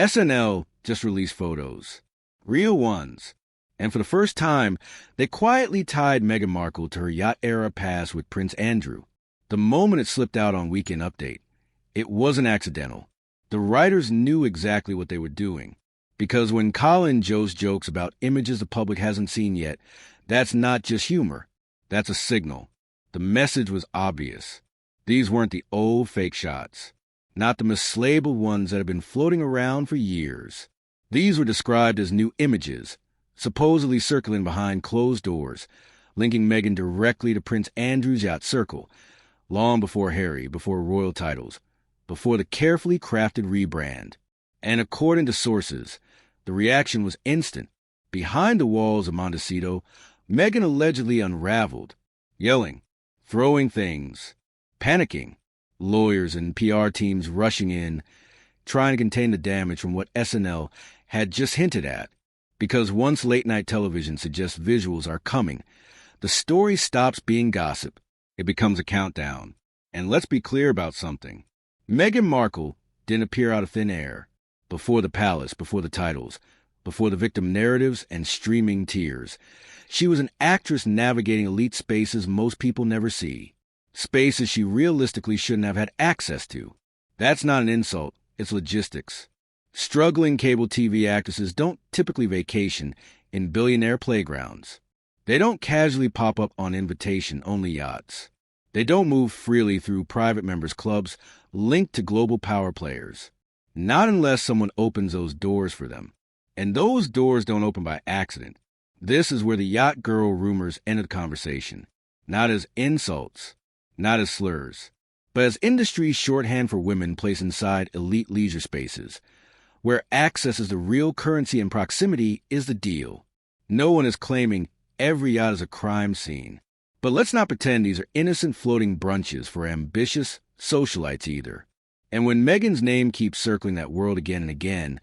SNL just released photos, real ones, and for the first time, they quietly tied Meghan Markle to her yacht-era past with Prince Andrew. The moment it slipped out on Weekend Update, it wasn't accidental. The writers knew exactly what they were doing, because when Colin Jost jokes about images the public hasn't seen yet, that's not just humor, that's a signal. The message was obvious. These weren't the old fake shots, not the mislabeled ones that have been floating around for years. These were described as new images, supposedly circling behind closed doors, linking Meghan directly to Prince Andrew's yacht circle, long before Harry, before royal titles, before the carefully crafted rebrand. And according to sources, the reaction was instant. Behind the walls of Montecito, Meghan allegedly unraveled, yelling, throwing things, panicking, lawyers and PR teams rushing in, trying to contain the damage from what SNL had just hinted at. Because once late-night television suggests visuals are coming, the story stops being gossip. It becomes a countdown. And let's be clear about something. Meghan Markle didn't appear out of thin air, before the palace, before the titles, before the victim narratives and streaming tears. She was an actress navigating elite spaces most people never see, spaces she realistically shouldn't have had access to. That's not an insult, it's logistics. Struggling cable TV actresses don't typically vacation in billionaire playgrounds. They don't casually pop up on invitation-only yachts. They don't move freely through private members' clubs linked to global power players. Not unless someone opens those doors for them. And those doors don't open by accident. This is where the yacht girl rumors enter the conversation. Not as insults, not as slurs, but as industry shorthand for women placed inside elite leisure spaces, where access is the real currency and proximity is the deal. No one is claiming every yacht is a crime scene. But let's not pretend these are innocent floating brunches for ambitious socialites either. And when Meghan's name keeps circling that world again and again,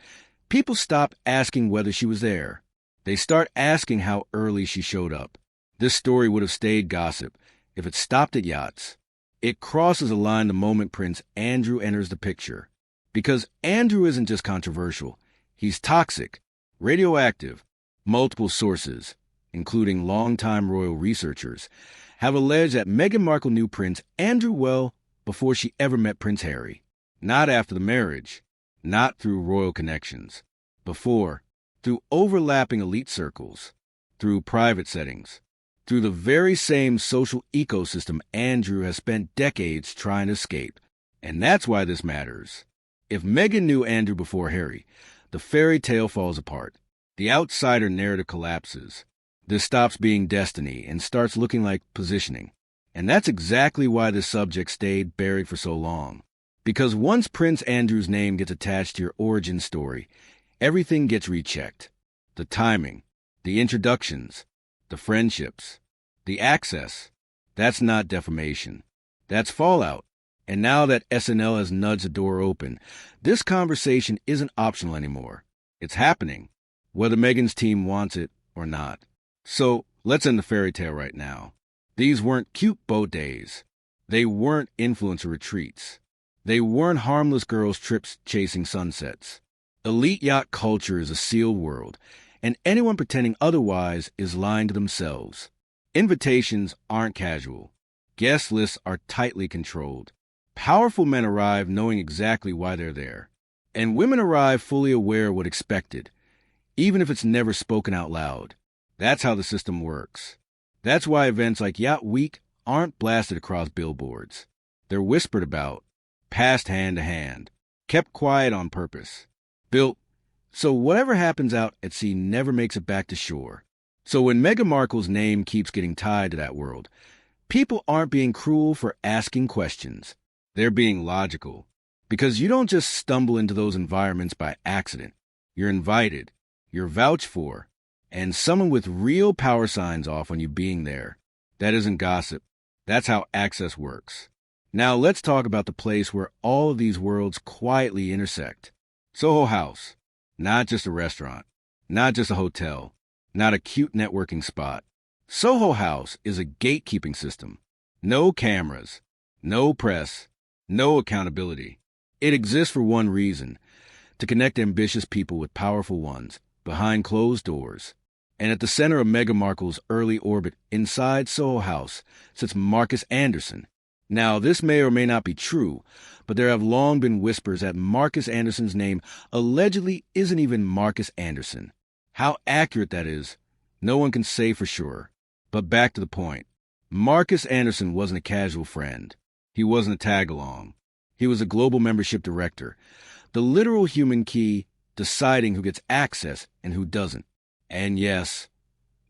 people stop asking whether she was there. They start asking how early she showed up. This story would have stayed gossip if it stopped at yachts. It crosses a line the moment Prince Andrew enters the picture. Because Andrew isn't just controversial. He's toxic, radioactive. Multiple sources, including longtime royal researchers, have alleged that Meghan Markle knew Prince Andrew well before she ever met Prince Harry. Not after the marriage, not through royal connections. Before, through overlapping elite circles, through private settings, through the very same social ecosystem Andrew has spent decades trying to escape. And that's why this matters. If Meghan knew Andrew before Harry, the fairy tale falls apart. The outsider narrative collapses. This stops being destiny and starts looking like positioning. And that's exactly why this subject stayed buried for so long. Because once Prince Andrew's name gets attached to your origin story, everything gets rechecked. The timing, the introductions, the friendships, the access. That's not defamation. That's fallout. And now that SNL has nudged the door open, this conversation isn't optional anymore. It's happening, whether Meghan's team wants it or not. So let's end the fairy tale right now. These weren't cute boat days. They weren't influencer retreats. They weren't harmless girls' trips chasing sunsets. Elite yacht culture is a sealed world, and anyone pretending otherwise is lying to themselves. Invitations aren't casual. Guest lists are tightly controlled. Powerful men arrive knowing exactly why they're there. And women arrive fully aware of what's expected, even if it's never spoken out loud. That's how the system works. That's why events like Yacht Week aren't blasted across billboards. They're whispered about, passed hand to hand, kept quiet on purpose, built so whatever happens out at sea never makes it back to shore. So when Meghan Markle's name keeps getting tied to that world, people aren't being cruel for asking questions. They're being logical. Because you don't just stumble into those environments by accident. You're invited, you're vouched for, and someone with real power signs off on you being there. That isn't gossip. That's how access works. Now let's talk about the place where all of these worlds quietly intersect. Soho House. Not just a restaurant. Not just a hotel. Not a cute networking spot. Soho House is a gatekeeping system. No cameras. No press. No accountability. It exists for one reason. to connect ambitious people with powerful ones behind closed doors. And at the center of Meghan Markle's early orbit inside Soho House sits Marcus Anderson. Now, this may or may not be true, but there have long been whispers that Marcus Anderson's name allegedly isn't even Marcus Anderson. How accurate that is, no one can say for sure. But back to the point. Marcus Anderson wasn't a casual friend. He wasn't a tag-along. He was a global membership director, the literal human key deciding who gets access and who doesn't. And yes,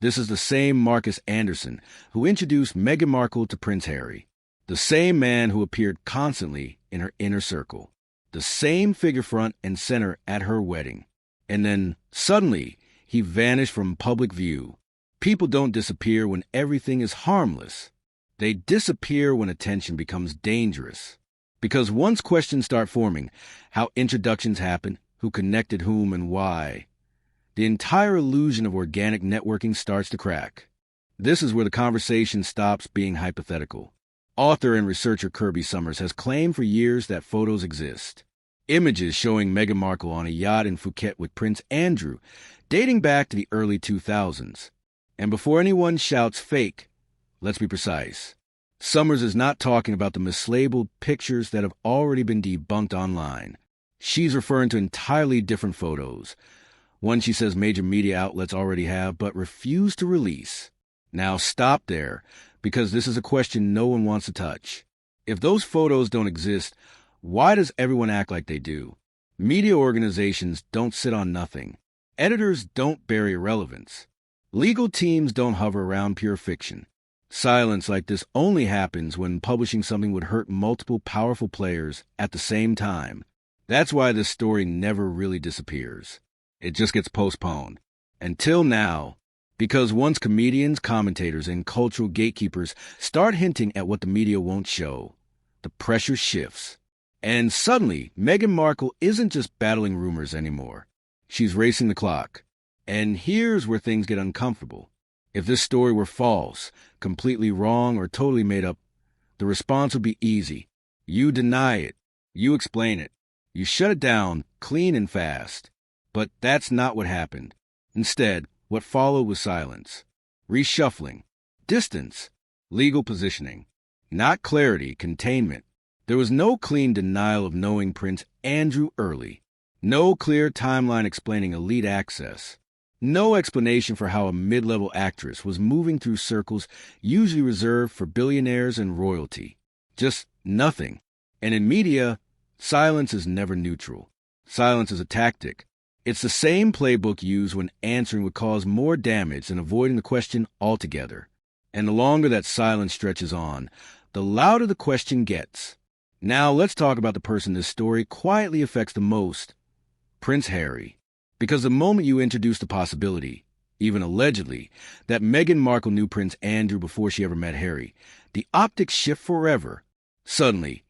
this is the same Marcus Anderson who introduced Meghan Markle to Prince Harry, the same man who appeared constantly in her inner circle, the same figure front and center at her wedding. And then, suddenly, he vanished from public view. People don't disappear when everything is harmless. They disappear when attention becomes dangerous. Because once questions start forming, how introductions happen, who connected whom and why, the entire illusion of organic networking starts to crack. This is where the conversation stops being hypothetical. Author and researcher Kirby Summers has claimed for years that photos exist. Images showing Meghan Markle on a yacht in Phuket with Prince Andrew, dating back to the early 2000s. And before anyone shouts fake, let's be precise. Summers is not talking about the mislabeled pictures that have already been debunked online. She's referring to entirely different photos. One she says major media outlets already have, but refuse to release. Now stop there, because this is a question no one wants to touch. If those photos don't exist, why does everyone act like they do? Media organizations don't sit on nothing. Editors don't bury irrelevance. Legal teams don't hover around pure fiction. Silence like this only happens when publishing something would hurt multiple powerful players at the same time. That's why this story never really disappears. It just gets postponed. Until now. Because once comedians, commentators, and cultural gatekeepers start hinting at what the media won't show, the pressure shifts. And suddenly, Meghan Markle isn't just battling rumors anymore. She's racing the clock. And here's where things get uncomfortable. If this story were false, completely wrong, or totally made up, the response would be easy. You deny it. You explain it. You shut it down, clean and fast. But that's not what happened. Instead, what followed was silence, reshuffling, distance, legal positioning, not clarity, containment. There was no clean denial of knowing Prince Andrew early, no clear timeline explaining elite access, no explanation for how a mid-level actress was moving through circles usually reserved for billionaires and royalty. Just nothing. And in media, silence is never neutral. Silence is a tactic. It's the same playbook used when answering would cause more damage than avoiding the question altogether. And the longer that silence stretches on, the louder the question gets. Now let's talk about the person this story quietly affects the most, Prince Harry. Because the moment you introduce the possibility, even allegedly, that Meghan Markle knew Prince Andrew before she ever met Harry, the optics shift forever. Suddenly,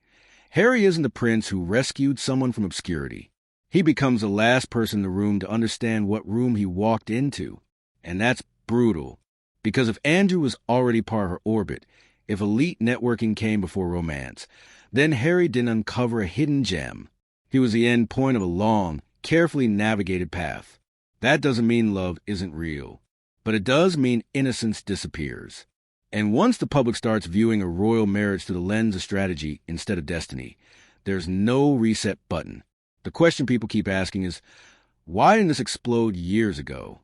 Harry isn't the prince who rescued someone from obscurity. He becomes the last person in the room to understand what room he walked into. And that's brutal. Because if Andrew was already part of her orbit, if elite networking came before romance, then Harry didn't uncover a hidden gem. He was the end point of a long, carefully navigated path. That doesn't mean love isn't real, but it does mean innocence disappears. And once the public starts viewing a royal marriage through the lens of strategy instead of destiny, there's no reset button. The question people keep asking is, why didn't this explode years ago?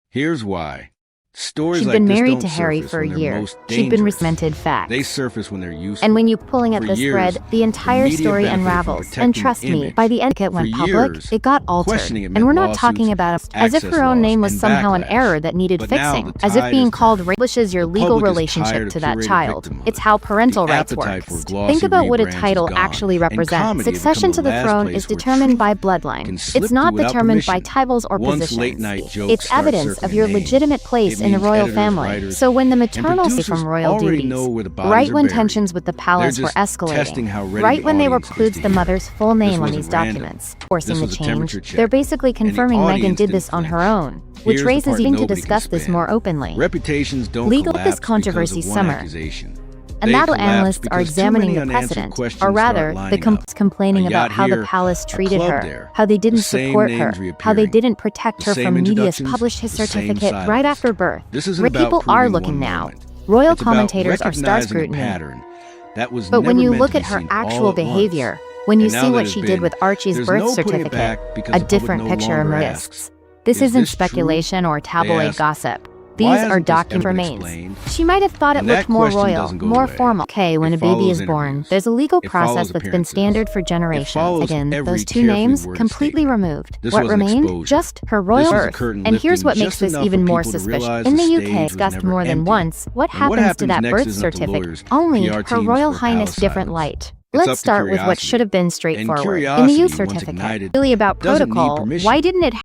Here's why. Stories like this don't surface when they're most dangerous. She'd been married to Harry for a year. She'd been cemented fact. They surface when they're useful. And when you pulling at this thread, the entire story unravels. And trust me, by the end it went public, it got altered. And we're not talking about as if her own name was somehow an error that needed fixing. As if being called establishes your legal relationship to that child. It's how parental rights works. Think about what a title actually represents. Succession to the throne is determined by bloodline. It's not determined by titles or positions. It's evidence of your legitimate place in the royal family. So when the maternal from royal duties, right when tensions with the palace were escalating, right when they were includes the mother's full name on these documents, forcing the change, they're basically confirming Meghan did this on her own, which raises you to discuss this more openly. Reputations don't Legal collapse this controversy because of one summer. accusation. and that analysts are examining the precedent, or rather, the complaining about how the palace treated her, how they didn't support her, how they didn't protect her from media. Published his certificate right after birth. People are looking now. Royal commentators are star scrutiny. But when you look at her actual behavior, when you see what she did with Archie's birth certificate, a different picture emerges. This isn't speculation or tabloid gossip. These are document remains. She might have thought it looked more royal, more formal. Okay, when a baby is born, there's a legal process that's been standard for generations. Again, those two names completely removed. What remained? Just her royal birth. And here's what makes this even more suspicious. In the UK, discussed more than once, what happens to that birth certificate? Only Her Royal Highness different light. Let's start with what should have been straightforward. In the youth certificate, really about protocol, why didn't it